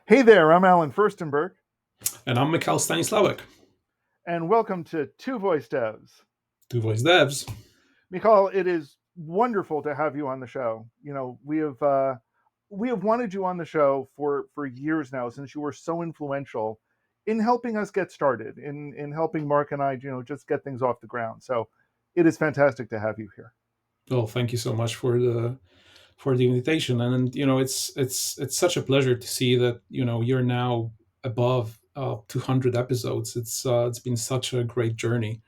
Hey there, I'm Alan Furstenberg, And I'm Michal Stanislavik, and welcome to Two Voice Devs. Two Voice Devs. Michal, it is wonderful to have you on the show. We have wanted you on the show for years now, since you were so influential in helping us get started, in helping Mark and I, just get things off the ground. So it is fantastic to have you here. Well, thank you so much for the invitation, and it's such a pleasure to see that you're now above 200 episodes. It's been such a great journey.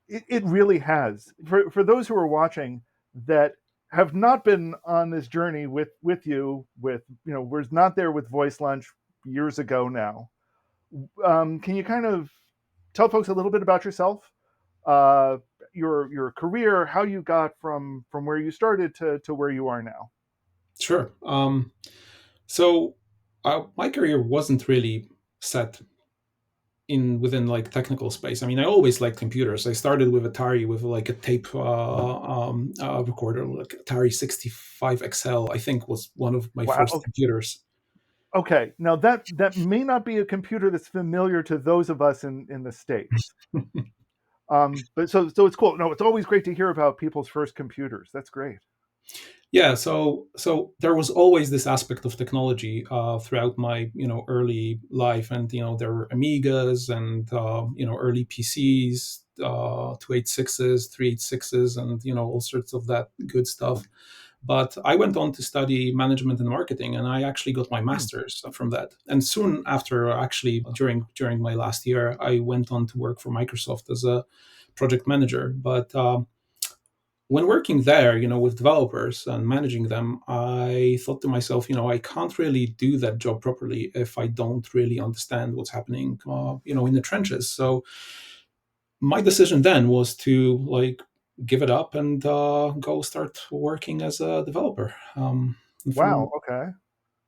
It really has. For those who are watching that have not been on this journey with you, was not there with VoiceLunch years ago now. Can you kind of tell folks a little bit about yourself, uh, your career, how you got from where you started to where you are now? Sure. So my career wasn't really set in within like technical space. I mean, I always liked computers. I started with Atari with like a tape recorder, like Atari 65 XL. I think was one of my first Wow. computers. Okay. Now that may not be a computer that's familiar to those of us in the states. But so it's cool. No, it's always great to hear about people's first computers. That's great. Yeah, so there was always this aspect of technology throughout my early life, and there were Amigas and early PCs, 286s, 386s, and all sorts of that good stuff. But I went on to study management and marketing, and I actually got my Hmm. master's from that. And soon after, actually during my last year, I went on to work for Microsoft as a project manager. But when working there, with developers and managing them, I thought to myself, I can't really do that job properly if I don't really understand what's happening, in the trenches. So my decision then was to like give it up and go start working as a developer. And Wow. Okay.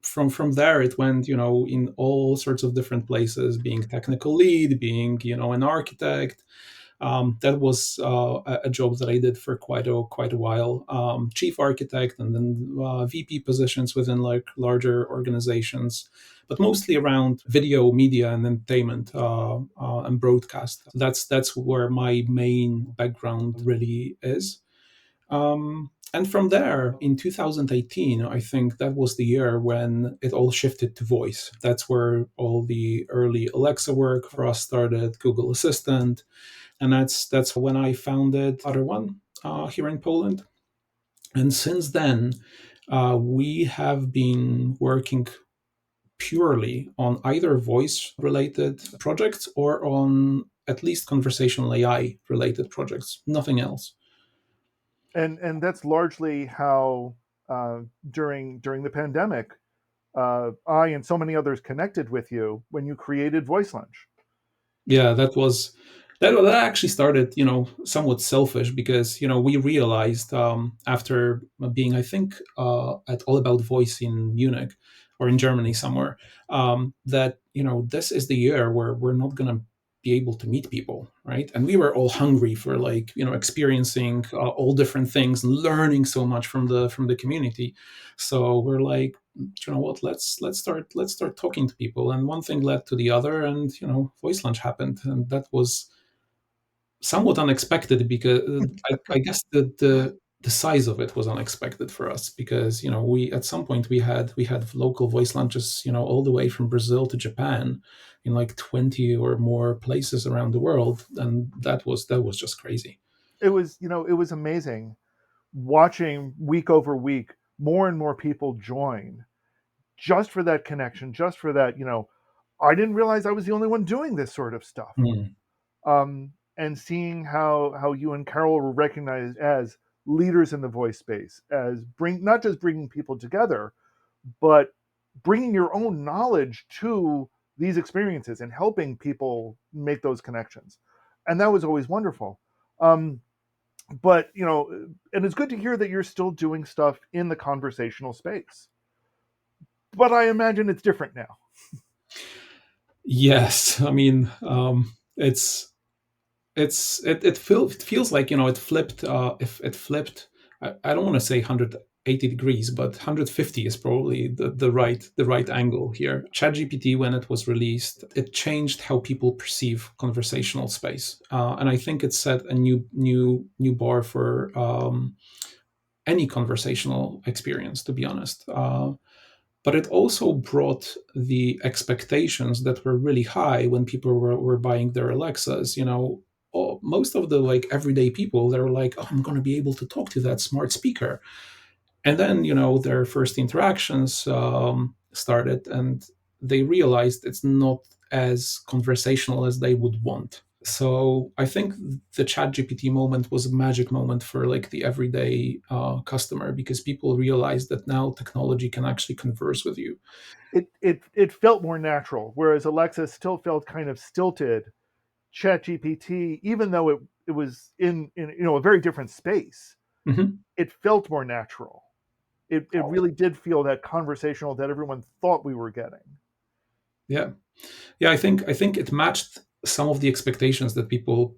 from there, it went, in all sorts of different places, being technical lead, being, an architect. That was a job that I did for quite a while. Chief architect, and then VP positions within like larger organizations, but mostly around video, media, and entertainment and broadcast. That's where my main background really is. And from there, in 2018, I think that was the year when it all shifted to voice. That's where all the early Alexa work for us started, Google Assistant, and that's when I founded utter.one here in Poland. And since then, we have been working purely on either voice-related projects or on at least conversational AI-related projects. Nothing else. And that's largely how uh, during the pandemic, I and so many others connected with you when you created VoiceLunch. Yeah, that actually started, somewhat selfish because we realized after being, I think, at All About Voice in Munich or in Germany somewhere, that this is the year where we're not gonna be able to meet people, right? And we were all hungry for like experiencing all different things and learning so much from the community. So we're like, you know what, let's start talking to people, and one thing led to the other, and VoiceLunch happened, and that was somewhat unexpected because I guess the size of it was unexpected for us because we at some point we had local voice lunches all the way from Brazil to Japan in like 20 or more places around the world, and that was just crazy. It was amazing watching week over week more and more people join just for that connection, just for that. I didn't realize I was the only one doing this sort of stuff. Hmm. And seeing how you and Carol were recognized as leaders in the voice space, as bring not just bringing people together, but bringing your own knowledge to these experiences and helping people make those connections, and that was always wonderful. Um, but and it's good to hear that you're still doing stuff in the conversational space. But I imagine it's different now. Yes, I mean, it feels like it flipped. If it flipped, I don't want to say 80 degrees, but 150 is probably the right angle here. ChatGPT, when it was released, it changed how people perceive conversational space, and I think it set a new bar for any conversational experience. To be honest, but it also brought the expectations that were really high when people were buying their Alexas. Most of the like everyday people, they were like, "Oh, I'm going to be able to talk to that smart speaker." And then their first interactions started, and they realized it's not as conversational as they would want. So I think the chat gpt moment was a magic moment for like the everyday customer, because people realized that now technology can actually converse with you. It felt more natural, whereas Alexa still felt kind of stilted. ChatGPT, even though it was in a very different space, Hmm. it felt more natural. It really did feel that conversational that everyone thought we were getting. Yeah, yeah. I think it matched some of the expectations that people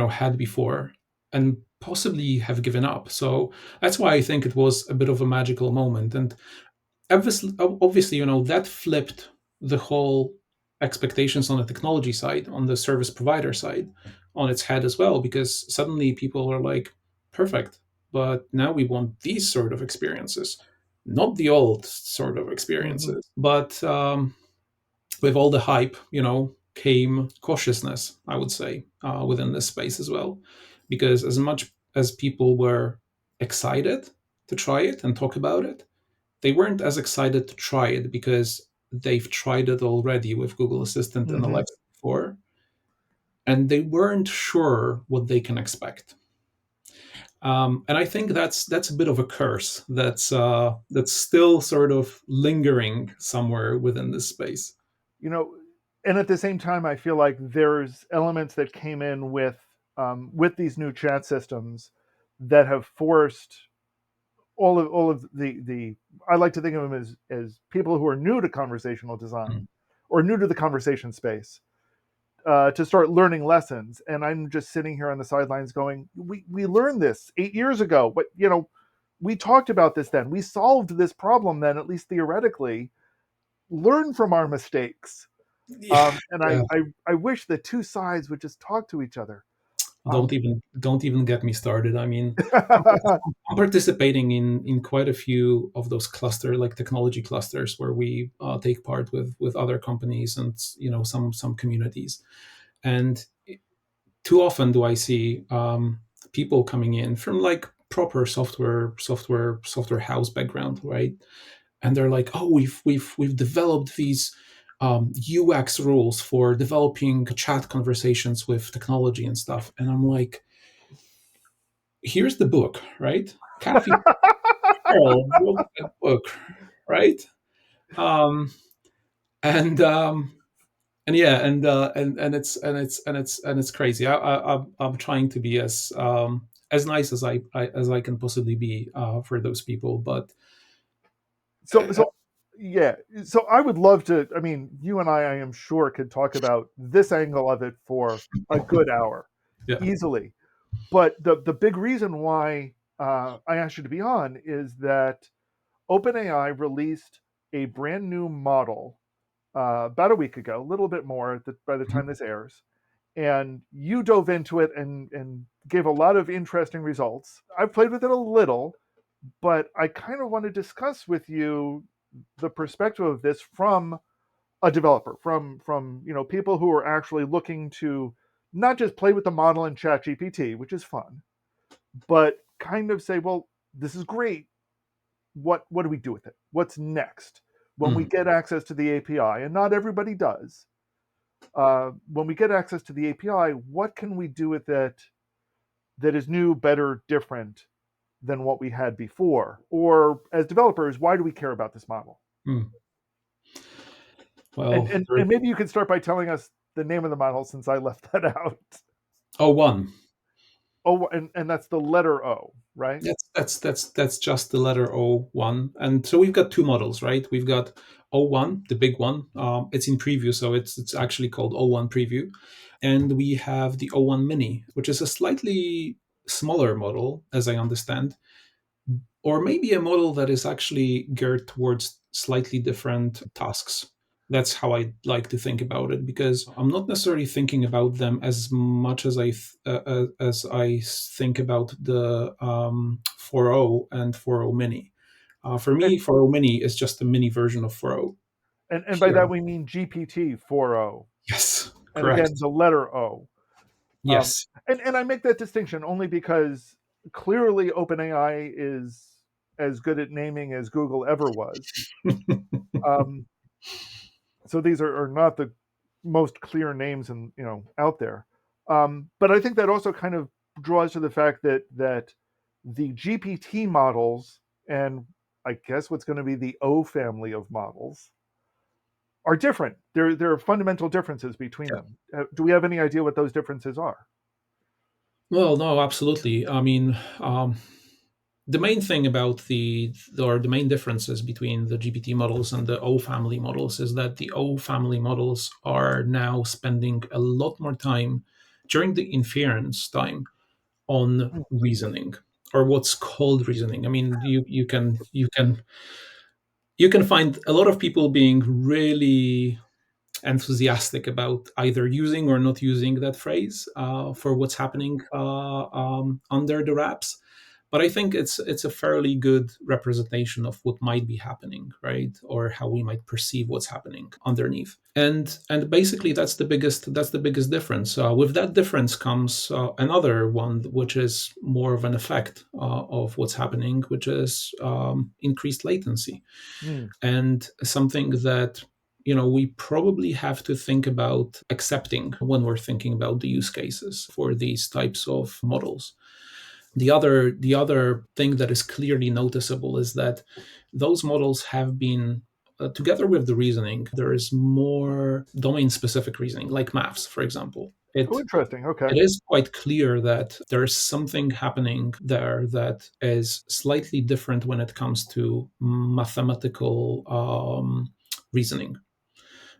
had before, and possibly have given up. So that's why I think it was a bit of a magical moment. And obviously, that flipped the whole expectations on the technology side, on the service provider side, on its head as well, because suddenly people are like, perfect, but now we want these sort of experiences, not the old sort of Mm-hmm. experiences. But with all the hype, came cautiousness, I would say, within this space as well, because as much as people were excited to try it and talk about it, they weren't as excited to try it because they've tried it already with Google Assistant and Mm-hmm. Alexa before, and they weren't sure what they can expect. And I think that's a bit of a curse that's still sort of lingering somewhere within this space. you know and at the same time, I feel like there's elements that came in with these new chat systems that have forced all of the I like to think of them as people who are new to conversational Mm. design or new to the conversation space, to start learning lessons. And I'm just sitting here on the sidelines going, we learned this 8 years ago, but we talked about this then, we solved this problem then, at least theoretically. Learn from our mistakes. Yeah, And yeah. I wish the two sides would just talk to each other. Don't um, even get me started. I mean, I'm, I'm participating in quite a few of those like technology clusters, where we take part with other companies and some communities. And too often do I see people coming in from like proper software house background, right? And they're like, "Oh, we've developed these UX rules for developing chat conversations with technology and stuff." And I'm like, "Here's the book, right? Kathy Carroll wrote that book, right?" Um, and yeah, and it's crazy. I'm trying to be as nice as I can possibly be for those people, but so so yeah, so I would love to. I mean, you and I am sure could talk about this angle of it for a good hour yeah. easily. But the big reason why I asked you to be on is that OpenAI released a brand new model about a week ago, a little bit more by the Mhm. time this airs, and you dove into it and gave a lot of interesting results. I've played with it a little, but I kind of want to discuss with you the perspective of this from a developer, from people who are actually looking to not just play with the model in ChatGPT, which is fun, but kind of say, well, this is great. What do we do with it? What's next when we Mm, get access to the API? And not everybody does. When we get access to the API, what can we do with it that is new, better, different than what we had before? Or as developers, why do we care about this model? mm. And Well, and, and maybe you can start by telling us the name of the model, since I left that out. O1. Oh, and that's the letter O, right? That's just the letter O1. And so we've got two models, right? We've got O1, the big one. It's in preview, so it's actually called O1 preview. And we have the O1 mini, which is a slightly smaller model, as I understand, or maybe a model that is actually geared towards slightly different tasks. That's how I like to think about it, because I'm not necessarily thinking about them as much as as I think about the 4.0 and 4.0 mini. For And me, 4.0 mini is just a mini version of 4.0 and by here. that we mean GPT 4.0, Yes, and again correct. the letter O. Um, Yes. and I make that distinction only because clearly OpenAI is as good at naming as Google ever was. Um, so these are not the most clear names and out there. But I think that also kind of draws to the fact that the GPT models and I guess what's going to be the O family of models are different. There are fundamental differences between them. Do we have any idea what those differences are? Well, no, absolutely. I mean, the main thing about the main differences between the GPT models and the O family models is that the O family models are now spending a lot more time during the inference time on Hmm. reasoning, or what's called reasoning. I mean, you can find a lot of people being really enthusiastic about either using or not using that phrase for what's happening under the wraps. But I think it's a fairly good representation of what might be happening, right? Or how we might perceive what's happening underneath. And basically that's the biggest difference. With that difference comes another one, which is more of an effect of what's happening, which is increased latency, Hmm. and something that we probably have to think about accepting when we're thinking about the use cases for these types of models. The other thing that is clearly noticeable is that those models have been together with the reasoning, there is more domain specific reasoning, like maths, for example. Oh, interesting. Okay. It is quite clear that there's something happening there that is slightly different when it comes to mathematical reasoning.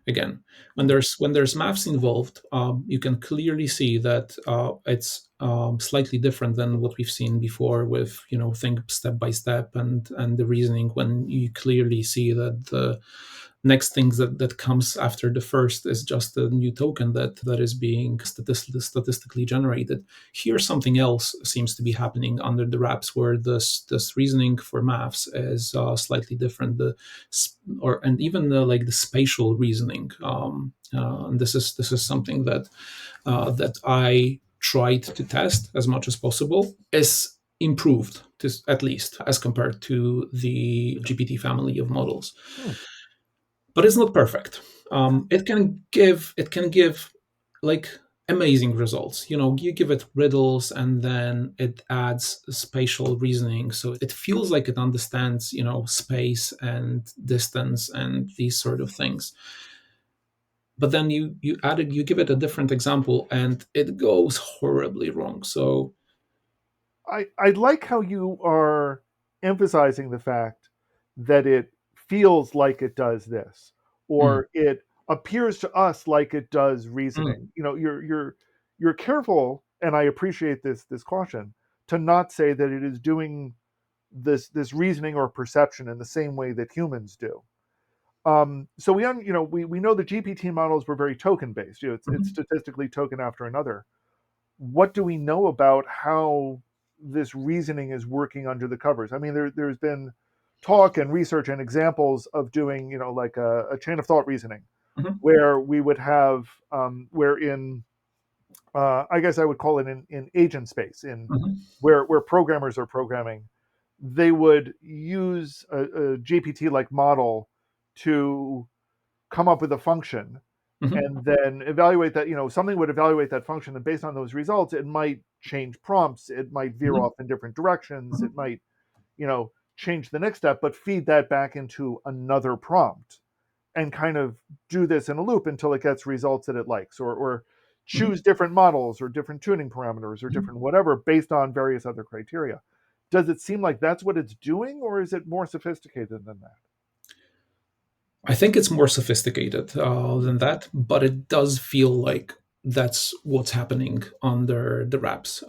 Again, when Hmm. there's maths involved, you can clearly see that it's slightly different than what we've seen before with think step by step and the reasoning. When you clearly see that the next thing that comes after the first is just a new token that is being statistically generated. Here, something else seems to be happening under the wraps, where this reasoning for maths is slightly different. And even like the spatial reasoning. And this is something that I tried to test as much as possible, is improved to, at least as compared to the GPT family of models, Hmm. but it's not perfect. It can give like amazing results. You give it riddles and then it adds spatial reasoning, so it feels like it understands space and distance and these sort of things. But then you give it a different example and it goes horribly wrong. So I like how you are emphasizing the fact that it feels like it does this, mm, or it appears to us like it does mm, reasoning. You're careful, and I appreciate this caution to not say that it is doing this reasoning or perception in the same way that humans do. So we know the GPT models were very token based. It's mhm, statistically token after another. What do we know about how this reasoning is working under the covers? I mean, there's been talk and research and examples of doing, like a chain of thought reasoning, mhm, where we would have, where in, I guess I would call it in agent space, in mhm, where programmers are programming, they would use a GPT like model to come up with a function mhm, and then evaluate that. Something would evaluate that function, and based on those results it might change prompts, it might veer mhm, off in different directions, it mhm, might change the next step, but feed that back into another prompt and kind of do this in a loop until it gets results that it likes, or mhm, choose different models or different tuning parameters or mhm. different whatever based on various other criteria. Does it seem like that's what it's doing, or is it more sophisticated than that? I think it's more sophisticated than that, but it does feel like that's what's happening under the wraps.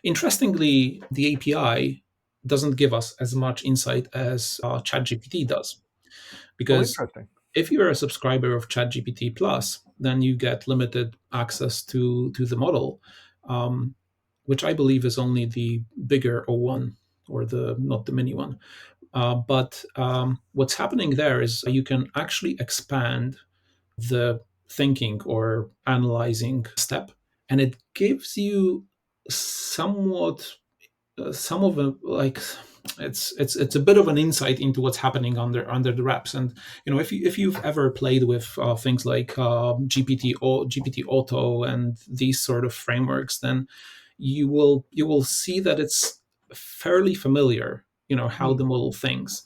Interestingly, the API. doesn't give us as much insight as ChatGPT does. Oh, Because interesting. if you're a subscriber of ChatGPT Plus, then you get limited access to the model, um, which I believe is only the bigger O1, or the not the mini one. But what's happening there is you can actually expand the thinking or analyzing step, and it gives you somewhat some of a like it's a bit of an insight into what's happening under the wraps. And if you've ever played with things like GPT Auto and these sort of frameworks, then you will see that it's fairly familiar, how Hmm. the model thinks.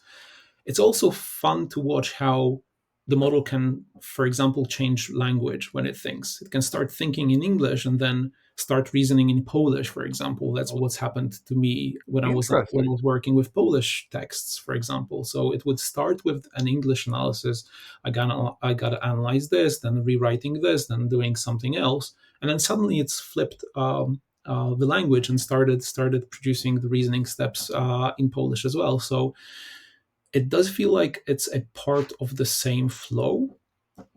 It's also fun to watch how the model can, for example, change language when it thinks. It can start thinking in English and then start reasoning in Polish, for example. That's what's happened to me when I Interesting. was working with Polish texts, for example. So it would start with an English analysis. I gotta analyze this, then rewriting this, then doing something else, and then suddenly it's flipped. The language and started producing the reasoning steps in Polish as well. So it does feel like it's a part of the same flow,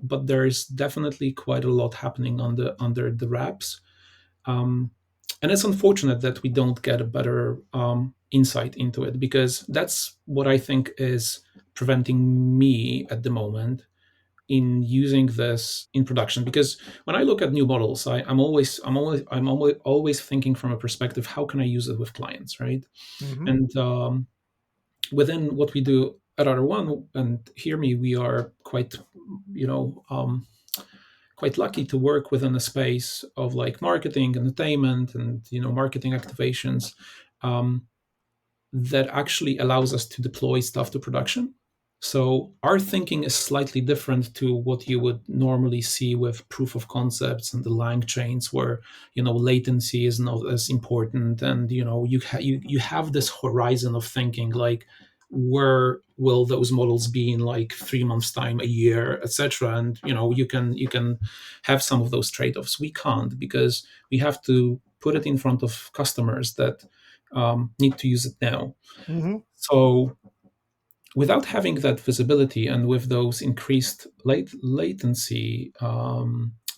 but there is definitely quite a lot happening under the wraps. Um, and it's unfortunate that we don't get a better insight into it, because that's what I think is preventing me at the moment in using this in production. Because when I look at new models, I'm always thinking from a perspective: how can I use it with clients, right? Hmm. And within what we do at utter.one, and hear me, we are you know quite lucky to work within a space of like marketing, entertainment, and marketing activations, um, that actually allows us to deploy stuff to production. So our thinking is slightly different to what you would normally see with proof of concepts and the lang chains, where latency is not as important, and you have this horizon of thinking, like, where will those models be in like 3 months time, a year, etc. And you can have some of those trade-offs. We can't, because we have to put it in front of customers that need to use it now. Hmm. So without having that visibility, and with those increased latency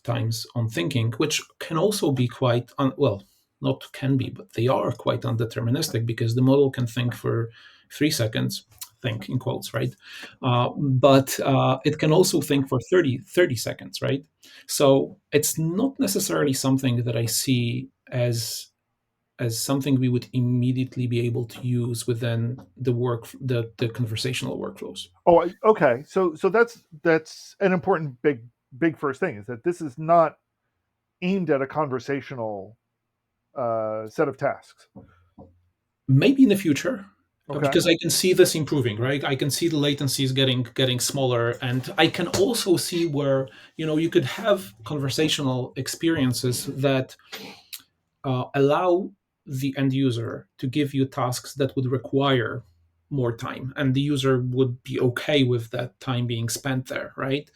times on thinking, which can also be quite well, not can be, but they are quite undeterministic, because the model can think for 3 seconds, think in quotes, right? But it can also think for 30 seconds, right? So it's not necessarily something that I see as something we would immediately be able to use within the conversational workflows. Oh, okay. So that's an important big first thing, is that this is not aimed at a conversational set of tasks. Maybe in the future, Okay. because I can see this improving, right? I can see the latencies getting smaller, and I can also see where you could have conversational experiences that allow the end user to give you tasks that would require more time, and the user would be okay with that time being spent there, right?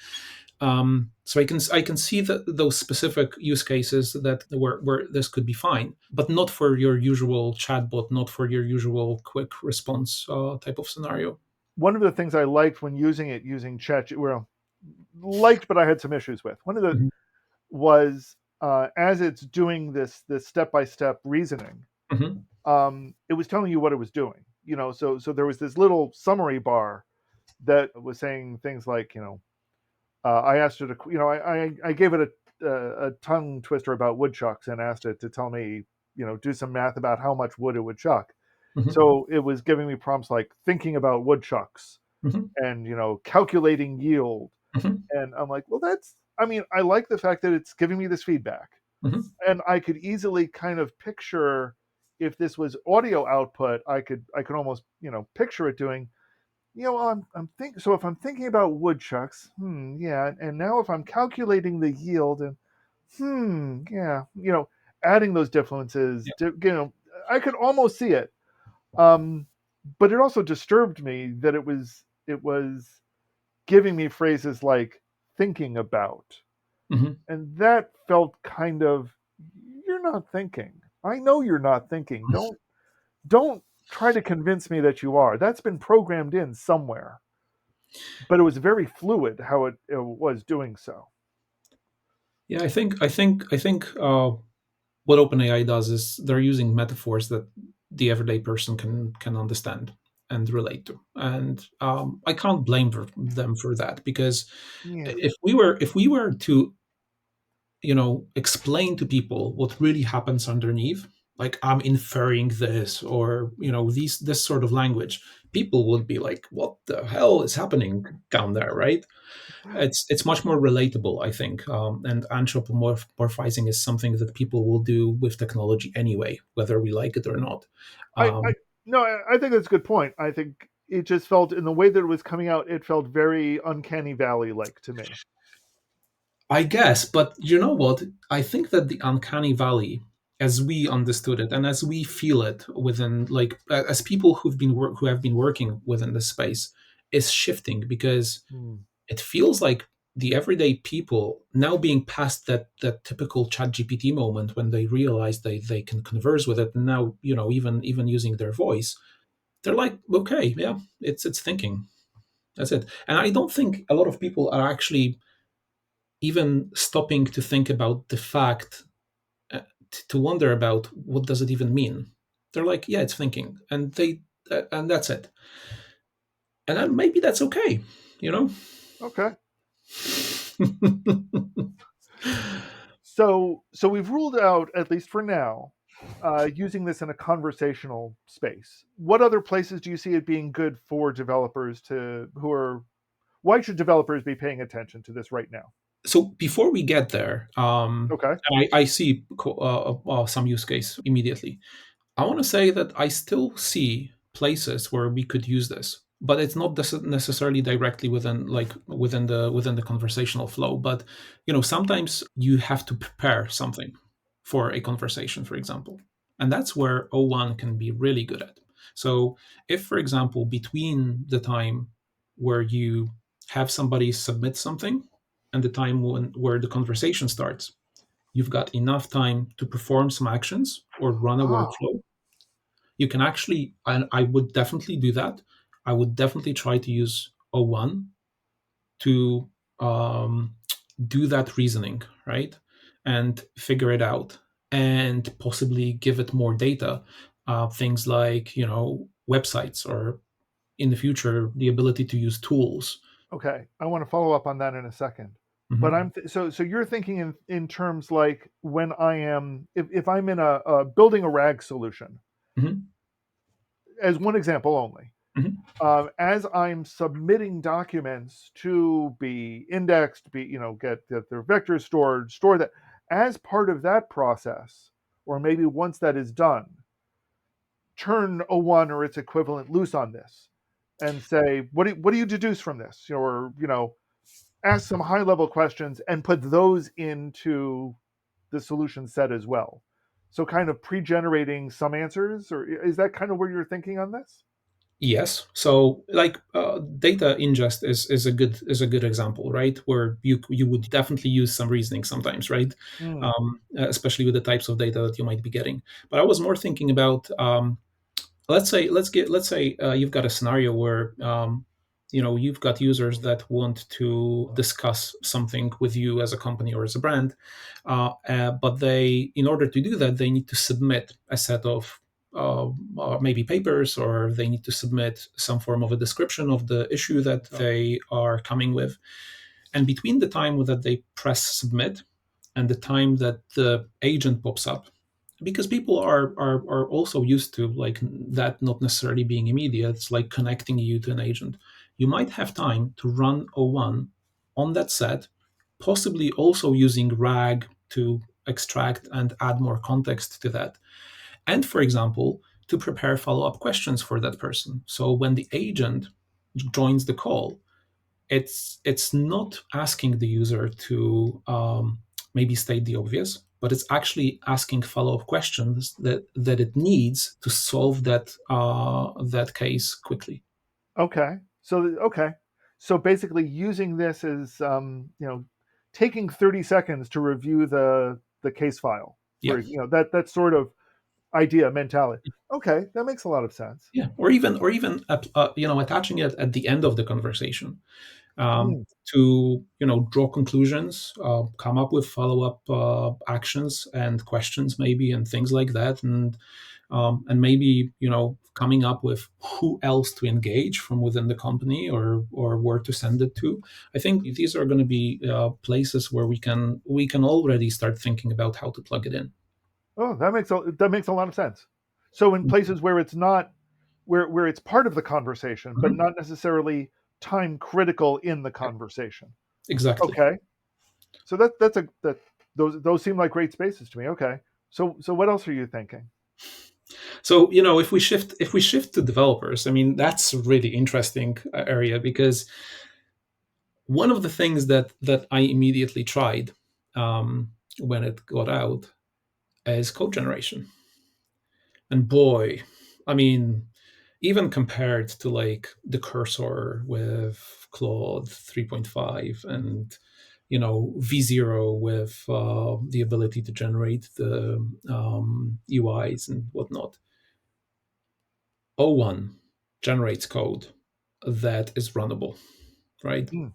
So I can see that those specific use cases that where this could be fine, but not for your usual chatbot, not for your usual quick response type of scenario. One of the things I liked when using it, using Chat, well, liked, but I had some issues with. One of the Mhm, was as it's doing this step by step reasoning, mhm, it was telling you what it was doing. So there was this little summary bar that was saying things like, I asked it to, I gave it a tongue twister about woodchucks and asked it to tell me, do some math about how much wood it would chuck. mhm, So it was giving me prompts like thinking about woodchucks mhm, and calculating yield. mhm, And I'm like, well, I mean, I like the fact that it's giving me this feedback, mhm. and I could easily kind of picture, if this was audio output, I could almost picture it doing. I'm think so if I'm thinking about woodchucks, yeah, and now if I'm calculating the yield, and yeah, adding those differences, Yeah. I could almost see it. Um, but it also disturbed me that it was giving me phrases like thinking about, Mhm. and that felt kind of, you're not thinking. I know you're not thinking. Don't try to convince me that you are. That's been programmed in somewhere, but it was very fluid how it was doing so. Yeah, I think what OpenAI does is they're using metaphors that the everyday person can understand and relate to, and I can't blame them for that, because Yeah. if we were to explain to people what really happens underneath, like I'm inferring this, or these this sort of language, people would be like, what the hell is happening down there, right? It's much more relatable, I think, and anthropomorphizing is something that people will do with technology anyway, whether we like it or not. I um, no, I think that's a good point. I think it just felt in the way that it was coming out, it felt very uncanny valley like to me. I guess, but you know what? I think that the uncanny valley, as we understood it and as we feel it within, like, as people who have been working within the space, is shifting, because Hmm. it feels like the everyday people now being past that typical chat gpt moment when they realize they can converse with it, and now even using their voice, they're like, okay, yeah, it's thinking. That's it. And I don't think a lot of people are actually even stopping to think about the fact, to wonder about what does it even mean. They're like, yeah, it's thinking, and that's it. And then maybe that's okay, you know. Okay. So we've ruled out, at least for now, using this in a conversational space. What other places do you see it being good for developers to who are? Why should developers be paying attention to this right now? So before we get there, Okay. I see some use case immediately. I want to say that I still see places where we could use this, but it's not necessarily directly within the conversational flow. But sometimes you have to prepare something for a conversation, for example, and that's where O1 can be really good at. So, if, for example, between the time where you have somebody submit something and the time where the conversation starts, you've got enough time to perform some actions or run a Ah, workflow. You can actually, and I would definitely do that. I would definitely try to use O1 to um, do that reasoning, right? And figure it out, and possibly give it more data. Things like, websites, or in the future, the ability to use tools. okay. I want to follow up on that in a second. But Hmm. so you're thinking in terms like when I am if I'm in a building a RAG solution Hmm. as one example only. Hmm. As I'm submitting documents to be indexed, get their vectors stored, store that as part of that process, or maybe once that is done, turn O1 or its equivalent loose on this and say, what do you deduce from this? Or ask some high level questions and put those into the solution set as well. So kind of pre-generating some answers, or is that kind of where you're thinking on this? Yes. So, like, data ingest is a good example, right? Where you would definitely use some reasoning sometimes, right? Mm, Especially with the types of data that you might be getting. But I was more thinking about, let's say you've got a scenario where you've got users that want to discuss something with you as a company or as a brand, but in order to do that, they need to submit a set of maybe papers, or they need to submit some form of a description of the issue that they are coming with. And between the time that they press submit and the time that the agent pops up, because people are also used to, like, that not necessarily being immediate, it's like connecting you to an agent, you might have time to run O1 on that set, possibly also using RAG to extract and add more context to that, and, for example, to prepare follow-up questions for that person, so when the agent joins the call, it's not asking the user to maybe state the obvious, but it's actually asking follow-up questions that it needs to solve that case quickly. okay. So basically, using this as taking 30 seconds to review the case file Yeah. for that sort of idea, mentality. Okay, that makes a lot of sense. Yeah, or even attaching it at the end of the conversation, Mm. to draw conclusions, come up with follow up actions and questions maybe and things like that, and maybe coming up with who else to engage from within the company, or where to send it to. I think these are going to be places where we can already start thinking about how to plug it in. Oh, that makes a lot of sense. So in places where it's not where it's part of the conversation, but Mhm. not necessarily time critical in the conversation. Exactly. Okay. So that those seem like great spaces to me. Okay. So what else are you thinking? So if we shift to developers, I mean that's a really interesting area, because one of the things that I immediately tried when it got out is code generation. And boy, I mean, even compared to like the cursor with Claude 3.5, and V0 with the ability to generate the UIs and whatnot, O1 generates code that is runnable, right? Hmm.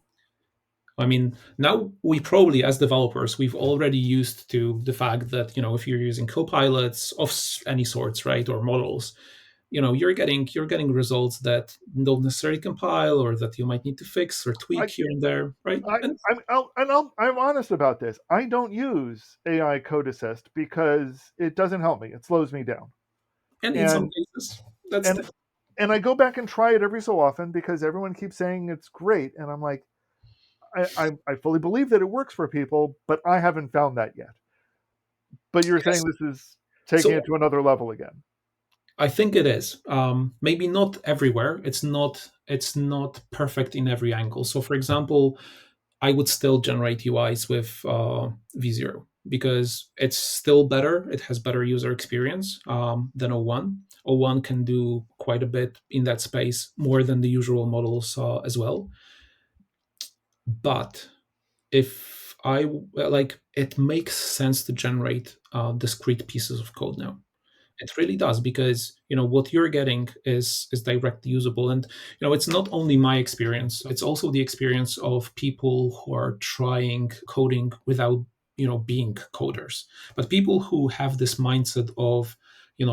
I mean, now we probably, as developers, we've already used to the fact that if you're using copilots of any sorts, right, or models, you're getting results that don't necessarily compile, or that you might need to fix or tweak I here and there, right? And I'm honest about this. I don't use AI Code Assist because it doesn't help me. It slows me down. and in some And cases, that's and and I go back and try it every so often because everyone keeps saying it's great, and I'm like, I fully believe that it works for people, but I haven't found that yet. But you're saying yes. this is taking So it to another level again. I think it is. Maybe not everywhere. It's not perfect in every angle. So, for example, I would still generate UIs with V0 because it's still better. It has better user experience than O1. O1 can do quite a bit in that space, more than the usual models as well. But if I like, it makes sense to generate discrete pieces of code now. It really does, because what you're getting is directly usable. And it's not only my experience, it's also the experience of people who are trying coding without being coders, but people who have this mindset of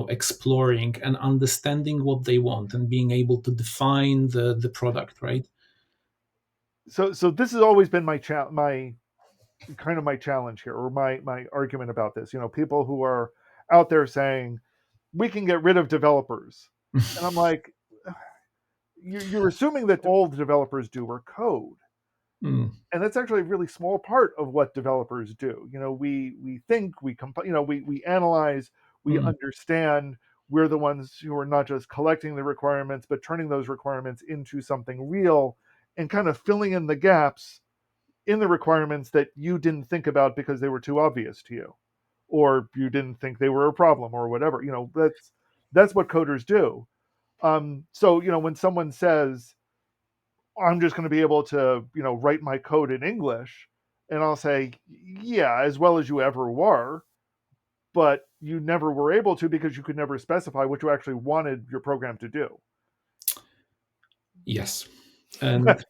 exploring and understanding what they want and being able to define the product, right? So this has always been my kind of my challenge here, or my argument about this. People who are out there saying we can get rid of developers, and I'm like, you're assuming that all the developers do are code, Mm, and that's actually a really small part of what developers do. We think, we analyze, we mm, understand. We're the ones who are not just collecting the requirements, but turning those requirements into something real, and kind of filling in the gaps in the requirements that you didn't think about because they were too obvious to you, or you didn't think they were a problem, or whatever. That's what coders do. So when someone says, I'm just going to be able to write my code in English, and I'll say, yeah, as well as you ever were, but you never were able to because you could never specify what you actually wanted your program to do. yes. And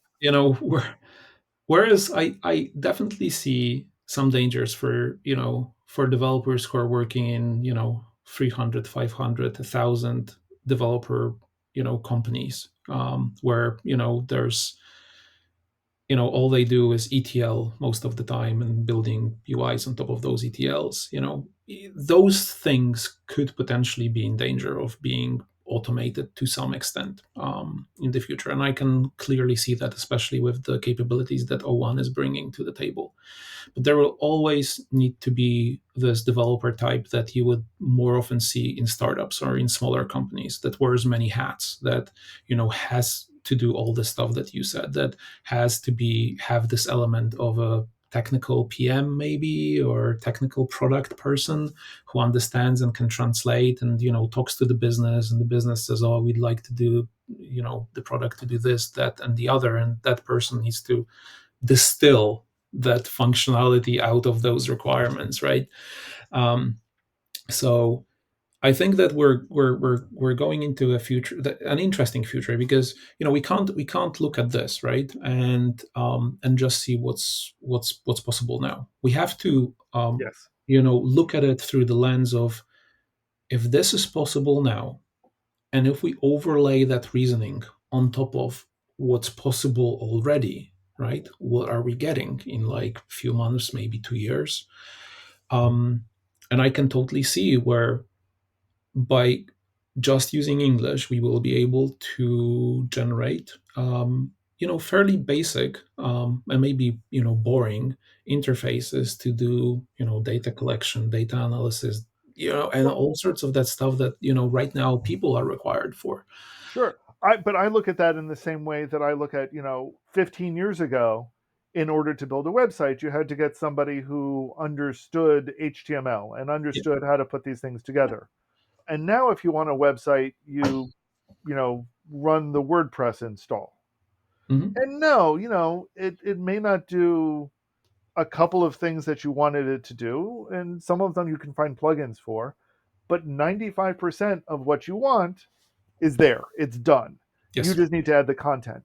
whereas I definitely see some dangers for developers who are working in 300, 500, 1,000 developer companies, where there's all they do is ETL most of the time and building UIs on top of those ETLs. Those things could potentially be in danger of being automated to some extent in the future. And I can clearly see that, especially with the capabilities that O1 is bringing to the table. But there will always need to be this developer type that you would more often see in startups or in smaller companies, that wears many hats, that has to do all the stuff that you said, that has to have this element of a technical PM maybe, or technical product person who understands and can translate and talks to the business, and the business says, oh, we'd like to do the product to do this, that, and the other, and that person needs to distill that functionality out of those requirements, right? So I think that we're going into a future, an interesting future, because we can't look at this, right, and just see what's possible now. We have to Yes. look at it through the lens of, if this is possible now, and if we overlay that reasoning on top of what's possible already, right? What are we getting in like few months, maybe 2 years? Um, and I can totally see where, by just using English, we will be able to generate, fairly basic, and maybe boring interfaces to do, data collection, data analysis, and Well, all sorts of that stuff that right now people are required for. sure. But I look at that in the same way that I look at, 15 years ago, in order to build a website, you had to get somebody who understood HTML and Yeah. understood how to put these things together. And now if you want a website, run the WordPress install. Hmm. And no, it may not do a couple of things that you wanted it to do, and some of them you can find plugins for, but 95% of what you want is there. It's done. You Yes. just need to add the content.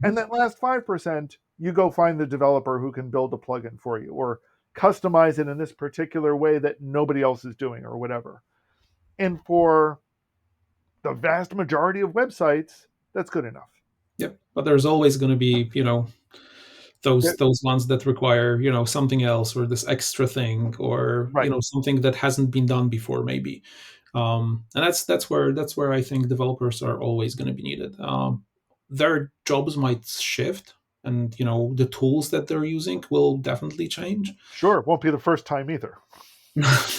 And that last 5%, you go find the developer who can build a plugin for you or customize it in this particular way that nobody else is doing or whatever. And for the vast majority of websites, that's good enough. Yep. But there's always going to be, those That- those ones that require something else, or this extra thing, or right. something that hasn't been done before, maybe. And that's where I think developers are always going to be needed. Their jobs might shift, and the tools that they're using will definitely change. Sure, it won't be the first time either.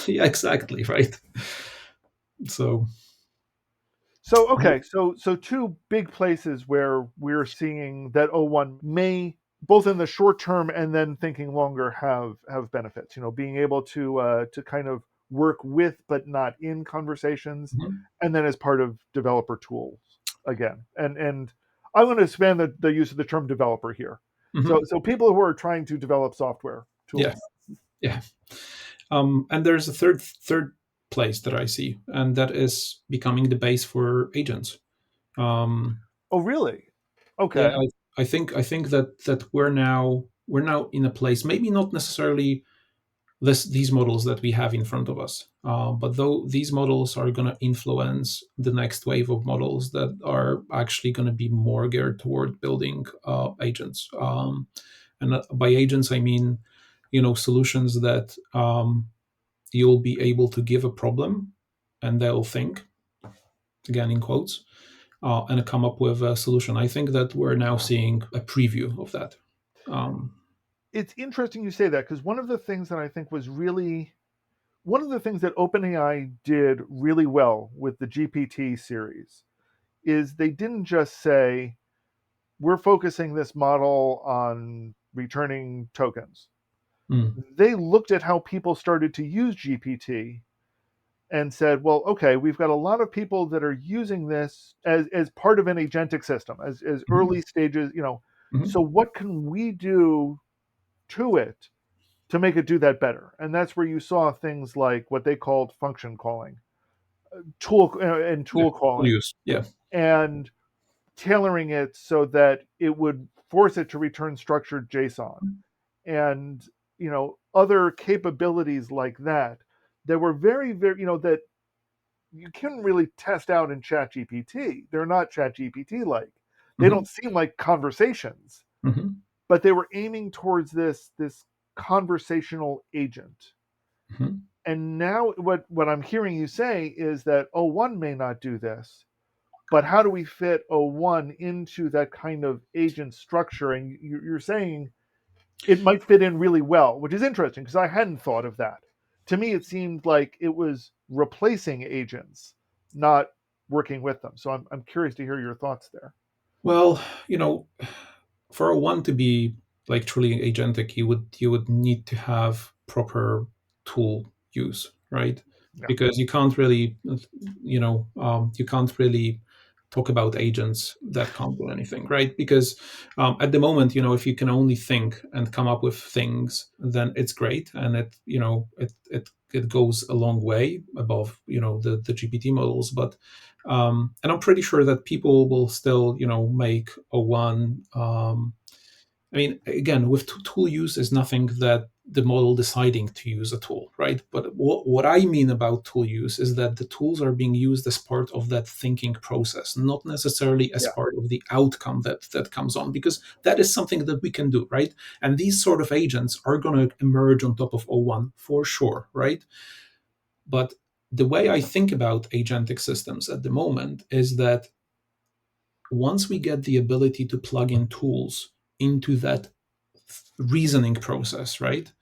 Yeah, exactly, right. So. So okay, so two big places where we're seeing that O1 may, both in the short term and then thinking longer, have benefits. Being able to kind of work with but not in conversations, Mhm. and then as part of developer tools again. And I'm going to expand the use of the term developer here. So Mhm. so people who are trying to develop software Yeah, tools. yeah. And there's a third place that I see, and that is becoming the base for agents. Um, Oh, really? yeah, Okay. I think that we're now in a place, maybe not necessarily these models that we have in front of us, but though these models are going to influence the next wave of models that are actually going to be more geared toward building agents. And by agents, I mean, solutions that you'll be able to give a problem, and they'll think, again in quotes, and come up with a solution. I think that we're now seeing a preview of that. Um, It's interesting you say that because one of the things that I think was really one of the things that OpenAI did really well with the GPT series is they didn't just say, we're focusing this model on returning tokens. mm, They looked at how people started to use GPT and said, well, okay, we've got a lot of people that are using this as part of an agentic system, as mhm, early stages, mhm, so what can we do to it to make it do that better? And that's where you saw things like what they called function calling, yeah, tool full calling, use. Yeah. and tailoring it so that it would force it to return structured JSON, and other capabilities like that that were very, very, that you couldn't really test out in ChatGPT. They're not ChatGPT like. They Hmm. don't seem like conversations, Hmm. but they were aiming towards this conversational agent. Hmm. And now what I'm hearing you say is that O1 may not do this, but how do we fit O1 into that kind of agent structure? And you're saying it might fit in really well, which is interesting because I hadn't thought of that. To me, it seemed like it was replacing agents, not working with them. So I'm curious to hear your thoughts there. Well, for a one to be like truly agentic, you would need to have proper tool use, right? Yeah. Because you can't really talk about agents that can't do anything, right? Because at the moment, if you can only think and come up with things, then it's great, and it goes a long way above the GPT models. But and I'm pretty sure that people will still make a one. I mean, again, with tool use is nothing that the model deciding to use a tool, right? But what I mean about tool use is that the tools are being used as part of that thinking process, not necessarily as Yeah. part of the outcome that comes on, because that is something that we can do, right? And these sort of agents are going to emerge on top of O1 for sure, right? But the way I think about agentic systems at the moment is that once we get the ability to plug in tools into that reasoning process, right?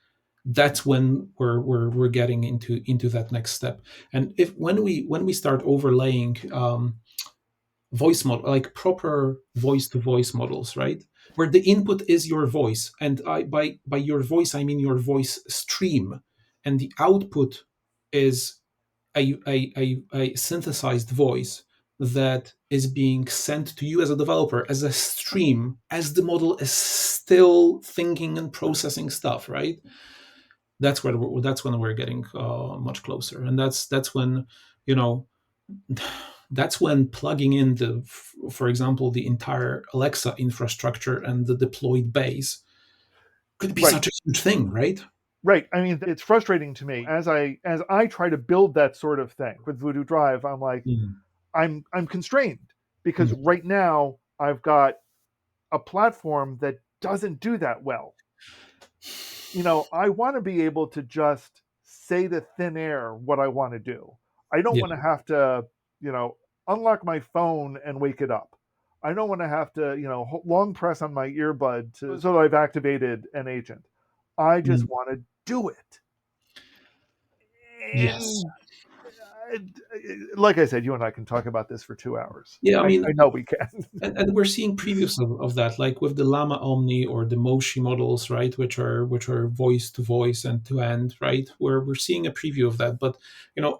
That's when we're getting into that next step. And if when we start overlaying voice model, like proper voice to voice models, right, where the input is your voice, and by your voice I mean your voice stream, and the output is a synthesized voice that is being sent to you as a developer as a stream, as the model is still thinking and processing stuff, right? That's when we're getting much closer, and that's when you know that's when plugging in for example, the entire Alexa infrastructure and the deployed base could be Right. such a huge thing, right? Right. I mean, it's frustrating to me as I try to build that sort of thing with Voodoo Drive. I'm like, Mm. I'm constrained because Mm. right now I've got a platform that doesn't do that well. I want to be able to just say to thin air what I want to do. I don't Yeah. want to have to, you know, unlock my phone and wake it up. I don't want to have to, long press on my earbud so that I've activated an agent. I just Mm. want to do it. Yes. And like I said, you and I can talk about this for 2 hours. Yeah, I I mean, know we can. and we're seeing previews of that, like with the Llama Omni or the Moshi models, right, which are voice to voice and to end, right? Where we're seeing a preview of that, but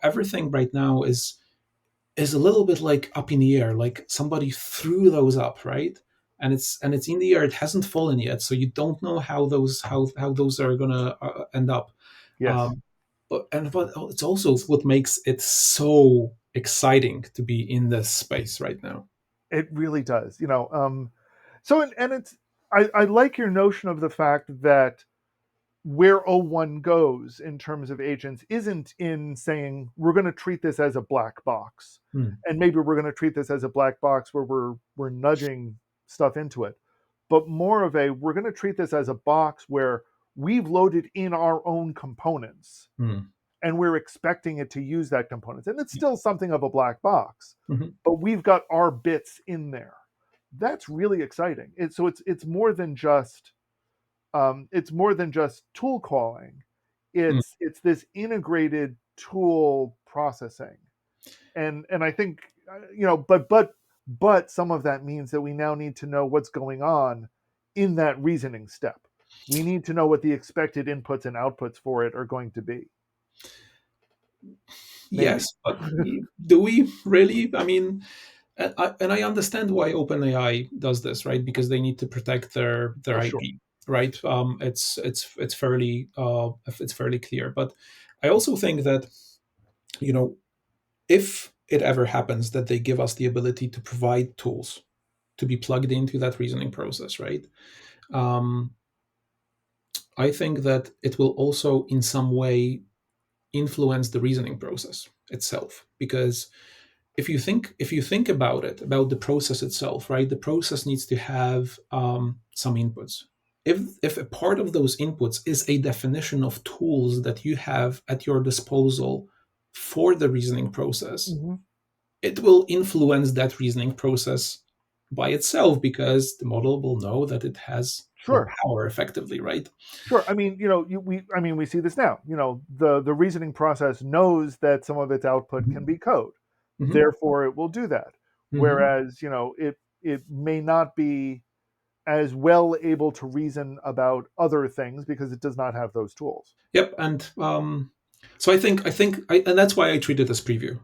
everything right now is a little bit like up in the air, like somebody threw those up, right? And it's in the air, it hasn't fallen yet, so you don't know how those are gonna end up. Yes, Um, but it's also what makes it so exciting to be in this space right now. it really does. So and it's I like your notion of the fact that where O1 goes in terms of agents isn't in saying we're going to treat this as a black box, Hmm. and maybe we're going to treat this as a black box where we're nudging stuff into it, but more of a we're going to treat this as a box where we've loaded in our own components Hmm. and we're expecting it to use that component, and it's still something of a black box, Mhm. but we've got our bits in there. That's really exciting. It's more than just tool calling. Mm. It's this integrated tool processing, and I think but some of that means that we now need to know what's going on in that reasoning step. We need to know what the expected inputs and outputs for it are going to be. Yes, Maybe. but do we really? I mean, and I understand why OpenAI does this, right? Because they need to protect their Oh, sure. IP, right? It's fairly clear. But I also think that you know if it ever happens that they give us the ability to provide tools to be plugged into that reasoning process, right? Um, I think that it will also, in some way, influence the reasoning process itself, because if you think about it, about the process itself, right, the process needs to have some inputs. If a part of those inputs is a definition of tools that you have at your disposal for the reasoning process, Hmm. it will influence that reasoning process by itself, because the model will know that it has more Sure. power effectively, right? Sure. I mean, we see this now. The reasoning process knows that some of its output can Mhm. be code. Mhm. Therefore, it will do that. Mhm. Whereas, it may not be as well able to reason about other things because it does not have those tools. Yep, and So and that's why I treat it as preview.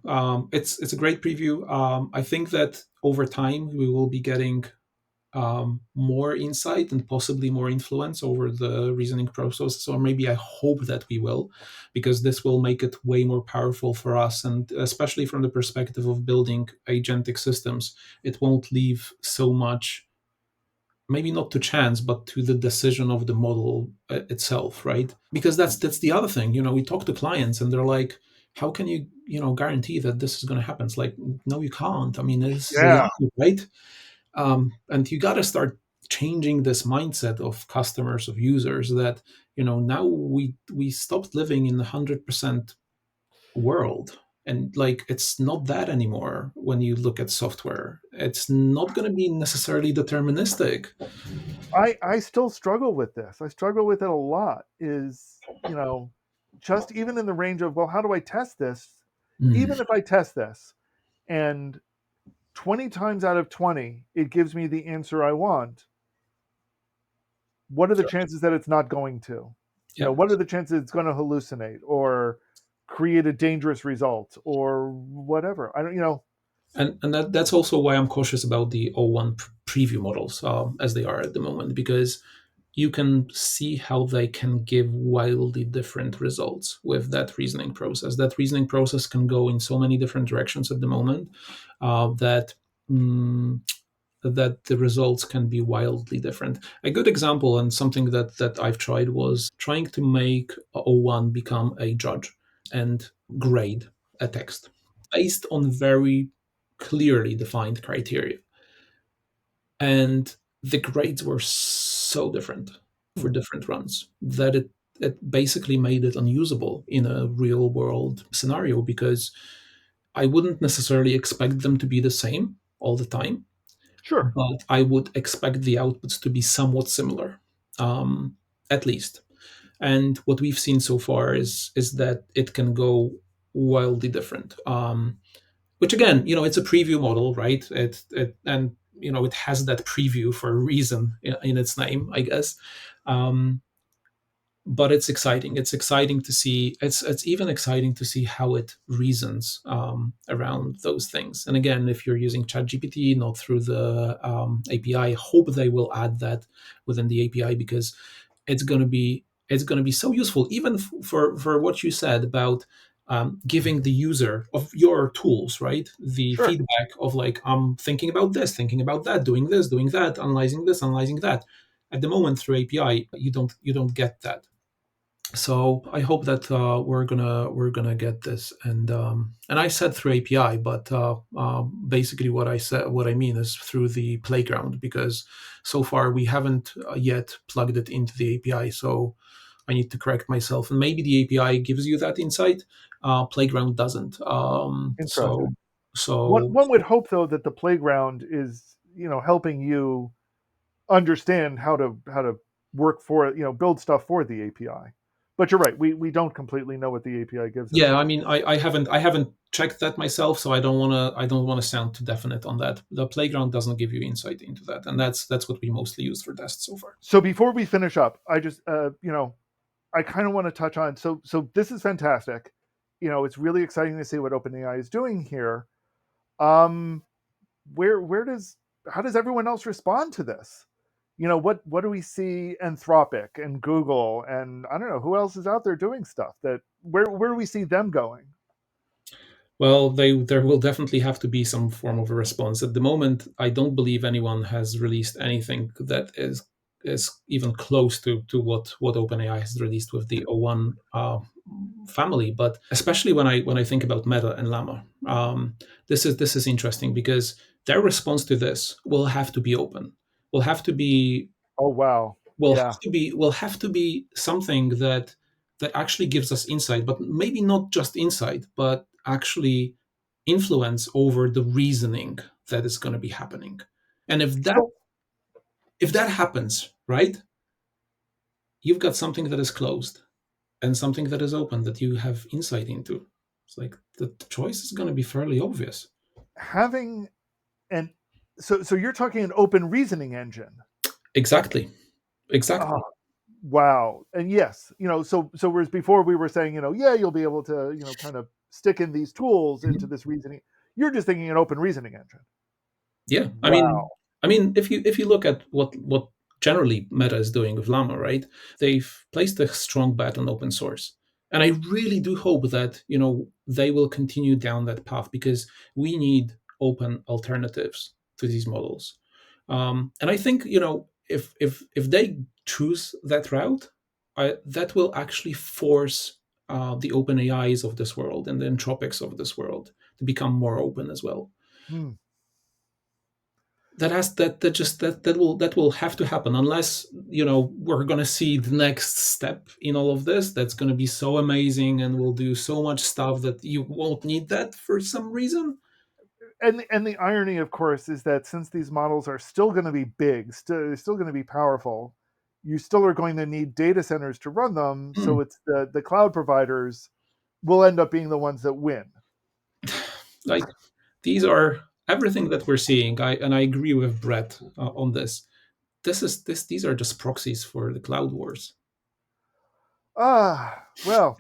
It's a great preview. I think that over time we will be getting more insight and possibly more influence over the reasoning process. Or maybe I hope that we will, because this will make it way more powerful for us. And especially from the perspective of building agentic systems, it won't leave so much, maybe not to chance, but to the decision of the model itself, right? Because that's the other thing. We talk to clients and they're like, how can you guarantee that this is going to happen? It's like, no, you can't. I mean, this is Yeah, AI, right? And you got to start changing this mindset of customers, of users, that now we stopped living in the 100% world. And like, it's not that anymore. When you look at software, it's not going to be necessarily deterministic. I still struggle with this. I struggle with it a lot. Is just even in the range of, well, how do I test this? Mm, Even if I test this and 20 times out of 20 it gives me the answer I want, what are the chances that it's not going to? yeah. What are the chances it's going to hallucinate or create a dangerous result or whatever? I don't, And that's also why I'm cautious about the O1 preview models, as they are at the moment, because you can see how they can give wildly different results with that reasoning process. That reasoning process can go in so many different directions at the moment, that mm, that the results can be wildly different. A good example, and something that I've tried, was trying to make O1 become a judge and grade a text based on very clearly defined criteria. And the grades were so different for different runs that it basically made it unusable in a real world scenario, because I wouldn't necessarily expect them to be the same all the time, sure, but I would expect the outputs to be somewhat similar, um, at least. And what we've seen so far is that it can go wildly different. Which again, it's a preview model, right? And it has that preview for a reason in its name, I guess. Um, but it's exciting. It's exciting to see. It's even exciting to see how it reasons around those things. And again, if you're using ChatGPT, not through the API, hope they will add that within the API, because it's gonna be so useful, even for what you said about giving the user of your tools, right, the sure. feedback of like, I'm thinking about this, thinking about that, doing this, doing that, analyzing this, analyzing that. At the moment, through API, you don't get that. So I hope that we're gonna get this. And I said through API, but basically what I mean is through the playground, because so far we haven't yet plugged it into the API. So I need to correct myself, and maybe the API gives you that insight. Playground doesn't. So Interesting. One so one would hope though that the playground is helping you understand how to work for it, build stuff for the API. But you're right, we don't completely know what the API gives us. yeah, I mean, I haven't checked that myself, so I don't wanna sound too definite on that. The playground doesn't give you insight into that, and that's what we mostly use for tests so far. So before we finish up, I just I kind of want to touch on, so this is fantastic. It's really exciting to see what OpenAI is doing here. Um where does how does everyone else respond to this? What do we see Anthropic and Google and I don't know who else is out there doing stuff that where do we see them going? Well, there will definitely have to be some form of a response. At the moment, I don't believe anyone has released anything that is even close to what OpenAI has released with the O1 family. But especially when I think about Meta and Llama, this is interesting, because their response to this will have to be open. Will have to be Oh wow. will Yeah. have to be will have to be something that actually gives us insight, but maybe not just insight, but actually influence over the reasoning that is going to be happening. And So if that happens, right, you've got something that is closed and something that is open that you have insight into. It's like the choice is going to be fairly obvious. having and so you're talking an open reasoning engine. Exactly. Oh, Exactly. Wow. And yes, so whereas before we were saying, yeah, you'll be able to, kind of stick in these tools into Mhm. this reasoning. You're just thinking an open reasoning engine. Yeah, Wow. if you look at what generally Meta is doing with Llama, right? They've placed a strong bet on open source, and I really do hope that they will continue down that path because we need open alternatives to these models. And I think if they choose that route, that will actually force the open AIs of this world and the Anthropics of this world to become more open as well. Hmm. That will have to happen unless we're going to see the next step in all of this that's going to be so amazing and will do so much stuff that you won't need that for some reason. And the irony, of course, is that since these models are still going to be big, still going to be powerful, you still are going to need data centers to run them. So Hmm. it's the cloud providers will end up being the ones that win. Like, these are everything that we're seeing. I agree with Brett on this. These are just proxies for the cloud wars. Well,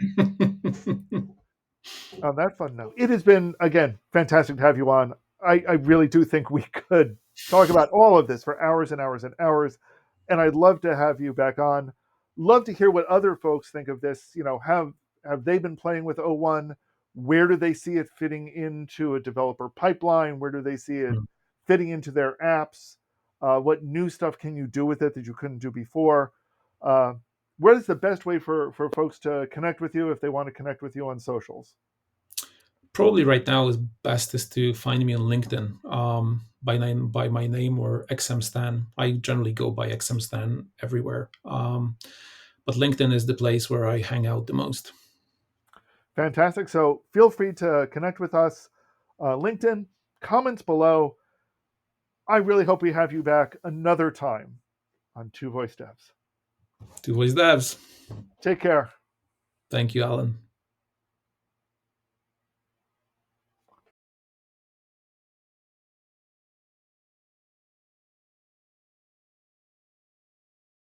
on that fun note, it has been, again, fantastic to have you on. I really do think we could talk about all of this for hours and hours and hours. And I'd love to have you back on. Love to hear what other folks think of this. Have they been playing with O1? Where do they see it fitting into a developer pipeline? Where do they see it fitting into their apps? What new stuff can you do with it that you couldn't do before? Uh, what is the best way for folks to connect with you if they want to connect with you on socials? Probably right now is best is to find me on LinkedIn, by my name or XMStan. I generally go by XMStan everywhere, but LinkedIn is the place where I hang out the most. Fantastic. So feel free to connect with us, LinkedIn, comments below. I really hope we have you back another time on Two Voice Devs. Two voice devs. Take care. Thank you, Alan.